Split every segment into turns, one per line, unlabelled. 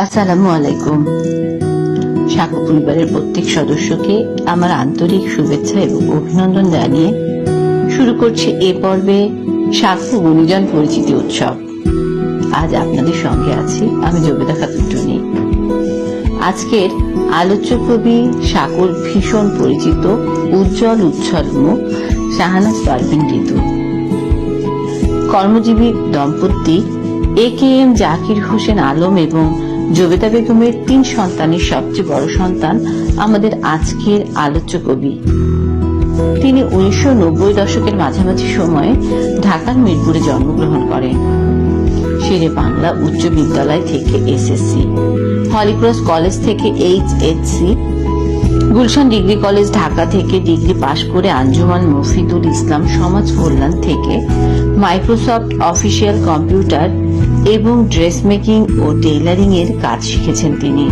আসসালামু আলাইকুম। সাকু পরিবারের প্রত্যেক সদস্যকে আমার আন্তরিক শুভেচ্ছা এবং অভিনন্দন জানিয়ে শুরু করছি এ পর্বে সাকু গুণীজন পরিচিতি উৎসব। আজ আপনাদের সঙ্গে আছি আমি জবেদা খাতুন টুনি। আজকের আলোচ্য কবি সাকুর ভীষণ পরিচিত উজ্জ্বল উচ্ছল মুখ শাহনাজ পারভীন ঋতু। কর্মজীবী দম্পতি AKM জাকির হোসেন আলম এবং জবেদা বেগমের 3 সন্তানের সবচেয়ে বড় সন্তান আমাদের আজকের আলোচ্য কবি। তিনি 1990 দশকের মাঝামাঝি সময়ে ঢাকার মিরপুরে জন্মগ্রহণ করেন। শেরে বাংলা উচ্চ বিদ্যালয় থেকে SSC, হলিক্রস কলেজ থেকে HSC, Gulshan degree college Dhaka থেকে ডিগ্রি পাশ করে আঞ্জুমান মফিদুল ইসলাম সমাজ কল্যাণ থেকে মাইক্রোসফট অফিসিয়াল কম্পিউটার এবং ড্রেস মেকিং ও টেইলারিং এর কাজ শিখেছেন তিনি।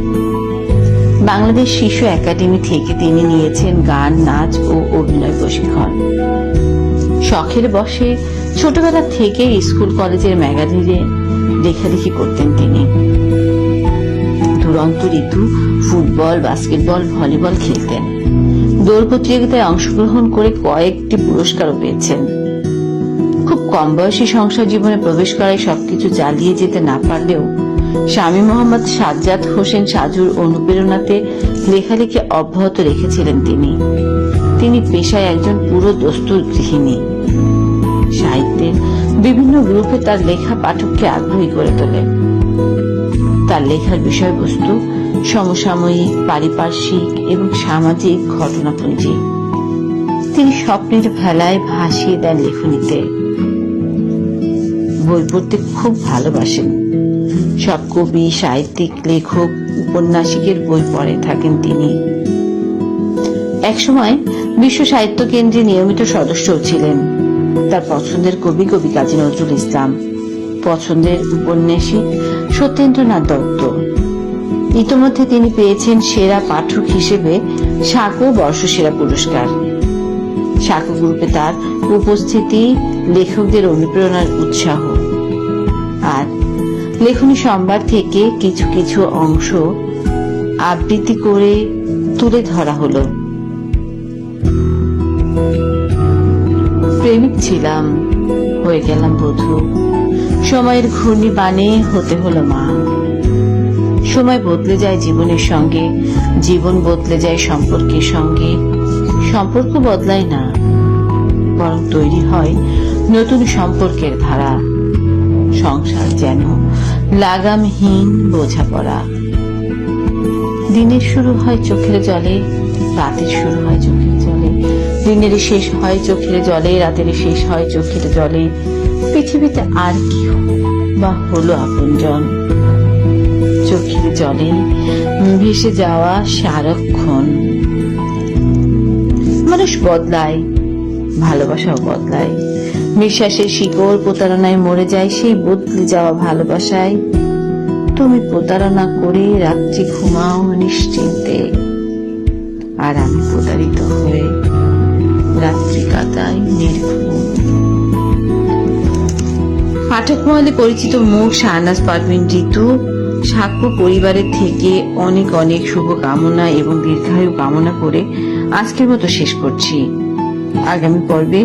বাংলাদেশ শিশু একাডেমি থেকে তিনি নিয়েছেন গান, নাচ ও অভিনয় প্রশিক্ষণ। শখের বশে ছোটবেলা থেকে স্কুল কলেজের ম্যাগাজিনে লেখালেখি করতেন তিনি। দুরন্ত ঋতু ফুটবল, বাস্কেটবল, ভলিবল খেলতেন। দৌড় প্রতিযোগিতায় অংশগ্রহণ করে কয়েকটি পুরস্কারও পেয়েছেন। খুব কম বয়সী সংসার জীবনে প্রবেশ করায় সবকিছু চালিয়ে যেতে না পারলেও স্বামী মোহাম্মদ সাজ্জাদ হোসেন সাজুর অনুপ্রেরণাতে লেখালেখি অব্যাহত রেখেছিলেন তিনি পেশায় একজন পুরো দস্তুর গৃহিণী। সাহিত্যের বিভিন্ন গ্রুপে তার লেখা পাঠককে আগ্রহী করে তোলে। তার লেখার বিষয়বস্তু সমসাময়িক, পারিপার্শ্বিক এবং সামাজিক ঘটনাপুঞ্জি। তিনি স্বপ্নের ভেলায় ভাসিয়ে দেন লেখনীতে। বই পড়তে খুব ভালোবাসেন। সব কবি, সাহিত্যিক, লেখক, উপন্যাসিকের বই পড়ে থাকেন তিনি। একসময় বিশ্ব সাহিত্য কেন্দ্রে নিয়মিত সদস্য ছিলেন। তার পছন্দের কবি কাজী নজরুল ইসলাম, পছন্দের উপন্যাসিক সত্যেন্দ্রনাথ দত্ত। ইতোমধ্যে তিনি পেয়েছেন সেরা পাঠক হিসেবে সাকু বর্ষসেরা পুরস্কার। সাকু গ্রুপে তার উপস্থিতি লেখকদের অনুপ্রেরণার উৎসাহ। আর লেখনী সম্ভার থেকে কিছু কিছু অংশ আবৃত্তি করে তুলে ধরা হলো। প্রেমিক ছিলাম, হয়ে গেলাম বধূ, সময়ের ঘূর্ণি বানে হতে হলো মা। সময় বদলে যায় জীবনের সঙ্গে, জীবন বদলে যায় সম্পর্কের সঙ্গে। সম্পর্ক বদলায় না, বরং তৈরি হয় নতুন সম্পর্কের ধারা। সংসার যেন লাগামহীন বোঝাপড়া। দিনের শুরু হয় চোখের জলে, রাতের শুরু হয় চোখের জলে। দিনের শেষ হয় চোখের জলে, রাতের শেষ হয় চোখের জলে। পৃথিবীতে আর কি বা হলো আপনজন? চোখের জলে ভেসে যাওয়া সারাক্ষণ। মানুষ বদলায়, ভালোবাসাও বদলায়। বিশ্বাসের শিকড় প্রতারণায় মরে যায় সেই বদলে যাওয়া ভালোবাসায়। তুমি প্রতারণা করে রাত্রি ঘুমাও নিশ্চিন্তে, আর আমি প্রতারিত হয়ে রাত্রি কাটাই নির্ঘুম। পাঠক মহলে পরিচিত মুখ শাহনাজ পারভীন ঋতু। সাকু পরিবারের থেকে অনেক অনেক শুভ কামনা এবং দীর্ঘায়ু কামনা করে আজকের মতো শেষ করছি। আগামী পর্বে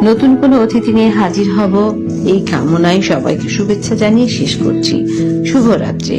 নতুন কোনো অতিথি নিয়ে হাজির হব এই কামনায় সবাইকে শুভেচ্ছা জানিয়ে শেষ করছি। শুভরাত্রি।